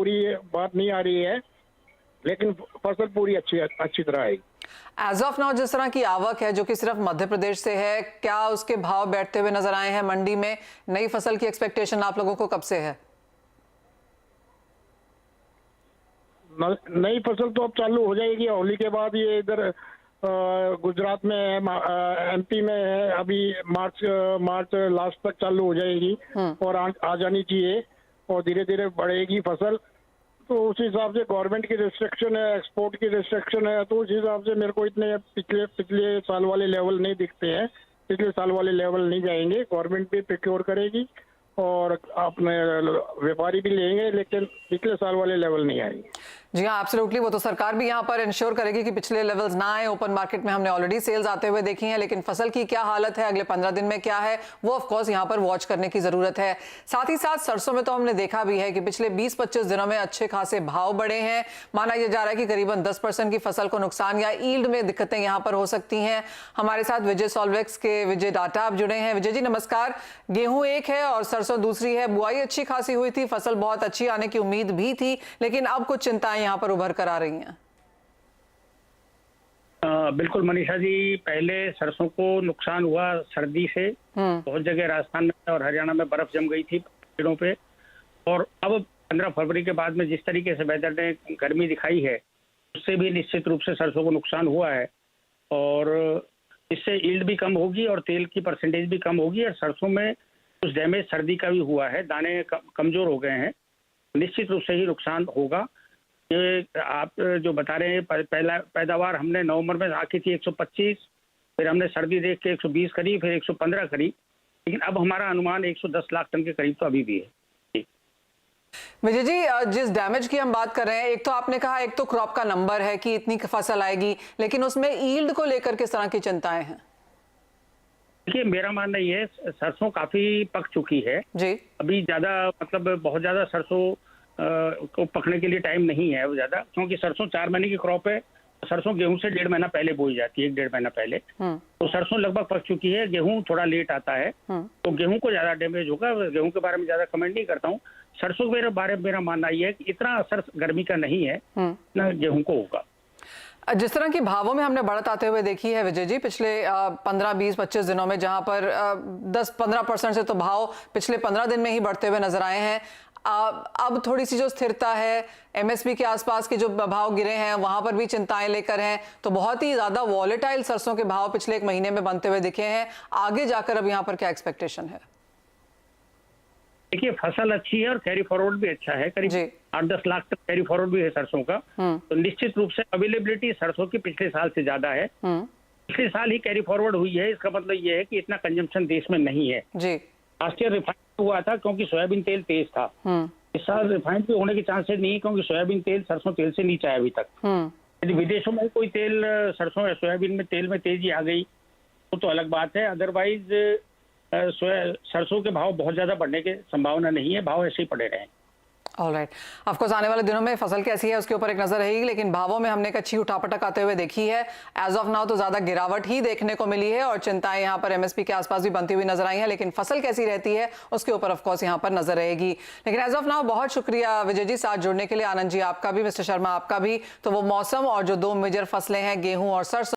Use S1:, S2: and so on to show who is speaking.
S1: बुरी बात नहीं आ रही है, लेकिन फसल पूरी अच्छी तरह आएगी।
S2: एज ऑफ नाउ जिस तरह की आवक है जो कि सिर्फ मध्य प्रदेश से है, क्या उसके भाव बैठते हुए नजर आए हैं मंडी में? नई फसल की एक्सपेक्टेशन आप लोगों को कब से है?
S1: नई फसल तो अब चालू हो जाएगी होली के बाद। ये इधर गुजरात में है, एमपी में है, अभी मार्च लास्ट तक चालू हो जाएगी और आ जानी चाहिए और धीरे धीरे बढ़ेगी फसल। तो उस हिसाब से गवर्नमेंट की रिस्ट्रिक्शन है, एक्सपोर्ट की रिस्ट्रिक्शन है, तो उस हिसाब से मेरे को इतने पिछले साल वाले लेवल नहीं दिखते हैं। पिछले साल वाले लेवल नहीं जाएंगे, गवर्नमेंट भी प्रोक्योर करेगी और अपने व्यापारी भी लेंगे, लेकिन पिछले साल वाले लेवल नहीं आएंगे।
S2: जी हाँ, एब्सोल्युटली। वो तो सरकार भी यहाँ पर इंश्योर करेगी कि पिछले लेवल्स ना आए। ओपन मार्केट में हमने ऑलरेडी सेल्स आते हुए देखी हैं, लेकिन फसल की क्या हालत है, अगले 15 दिन में क्या है, वो ऑफ कोर्स यहाँ पर वॉच करने की जरूरत है। साथ ही साथ सरसों में तो हमने देखा भी है कि पिछले 20-25 दिनों में अच्छे खासे भाव बढ़े हैं। माना यह जा रहा है कि करीबन 10% की फसल को नुकसान या ईल्ड में दिक्कतें यहाँ पर हो सकती हैं। हमारे साथ विजय सॉल्वेक्स के विजय डाटा आप जुड़े हैं। विजय जी नमस्कार। गेहूं एक है और सरसों दूसरी है। बुआई अच्छी खासी हुई थी, फसल बहुत अच्छी आने की उम्मीद भी थी, लेकिन अब कुछ चिंताएं यहाँ पर उभर कर आ रही हैं।
S3: बिल्कुल मनीषा जी, पहले सरसों को नुकसान हुआ सर्दी से। बहुत जगह राजस्थान में और हरियाणा में बर्फ जम गई थी पेड़ों पे, और अब 15 फरवरी के बाद में जिस तरीके से वेदर ने गर्मी दिखाई है, उससे भी निश्चित रूप से सरसों को नुकसान हुआ है और इससे यील्ड भी कम होगी और तेल की परसेंटेज भी कम होगी। और सरसों में कुछ डैमेज सर्दी का भी हुआ है, दाने कमजोर हो गए हैं, निश्चित रूप से ही नुकसान होगा। ये आप जो बता रहे हैं, पहला पैदावार हमने नवंबर में आकी थी 125, फिर हमने सर्दी देख के 120 करी, फिर 115 करी, लेकिन अब हमारा अनुमान 110 लाख टन के करीब तो अभी भी है।
S2: विजय जी, जिस डैमेज की हम बात कर रहे हैं, एक तो आपने कहा एक तो क्रॉप का नंबर है कि इतनी फसल आएगी, लेकिन उसमें ईल्ड को लेकर किस तरह की चिंताएं हैं?
S3: देखिए, मेरा मानना ये है, सरसों काफी पक चुकी है
S2: जी।
S3: अभी ज्यादा मतलब बहुत ज्यादा सरसों को पकने के लिए टाइम नहीं है अब ज्यादा, क्योंकि सरसों 4 महीने की क्रॉप है। सरसों गेहूं से 1.5 महीना पहले बोई जाती है, 1-1.5 महीना पहले। तो सरसों लगभग पक चुकी है, गेहूं थोड़ा लेट आता है, तो गेहूं को ज्यादा डैमेज होगा। गेहूं के बारे में ज्यादा कमेंट नहीं करता हूँ। सरसों के बारे में मेरा मानना यह है कि इतना असर गर्मी का नहीं है ना गेहूं को होगा।
S2: जिस तरह की भावों में हमने बढ़त आते हुए देखी है विजय जी पिछले 15, 20, 25 दिनों में, जहां पर 10-15% से तो भाव पिछले 15 दिन में ही बढ़ते हुए नजर आए हैं। अब थोड़ी सी जो स्थिरता है, एमएसपी के आसपास के जो भाव गिरे हैं वहां पर भी चिंताएं लेकर हैं, तो बहुत ही ज्यादा वॉलेटाइल सरसों के भाव पिछले 1 महीने में बनते हुए दिखे हैं। आगे जाकर अब यहाँ पर क्या एक्सपेक्टेशन है?
S3: देखिए, फसल अच्छी है और कैरी फॉरवर्ड भी अच्छा है, करीब 8-10 लाख तक कैरी फॉरवर्ड भी है सरसों का। तो निश्चित रूप से अवेलेबिलिटी सरसों की पिछले साल से ज्यादा है। पिछले साल ही कैरी फॉरवर्ड हुई है, इसका मतलब ये है कि इतना कंजम्पशन देश में नहीं है। लास्ट ईयर रिफाइंड हुआ था क्योंकि सोयाबीन तेल तेज था। इस साल रिफाइंड भी होने के चांसेस नहीं है, क्योंकि सोयाबीन तेल सरसों तेल से नीचे है अभी तक। यदि विदेशों में कोई तेल सरसों या सोयाबीन में तेल में तेजी आ गई तो अलग बात है, अदरवाइज सरसों के भाव बहुत ज्यादा बढ़ने की संभावना नहीं है, भाव ऐसे ही पड़े रहे।
S2: ऑलराइट, ऑफ कोर्स आने वाले दिनों में फसल कैसी है उसके ऊपर एक नजर रहेगी, लेकिन भावों में हमने एक अच्छी उठापटक आते हुए देखी है। एज ऑफ नाउ तो ज्यादा गिरावट ही देखने को मिली है और चिंताएं यहाँ पर एमएसपी के आसपास भी बनती हुई नजर आई हैं, लेकिन फसल कैसी रहती है उसके ऊपर ऑफ कोर्स यहाँ पर नजर रहेगी। लेकिन एज ऑफ नाउ बहुत शुक्रिया विजय जी साथ जुड़ने के लिए। आनंद जी आपका भी, मिस्टर शर्मा आपका भी। तो वो मौसम और जो 2 मेजर फसलें हैं, गेहूं और सरसों,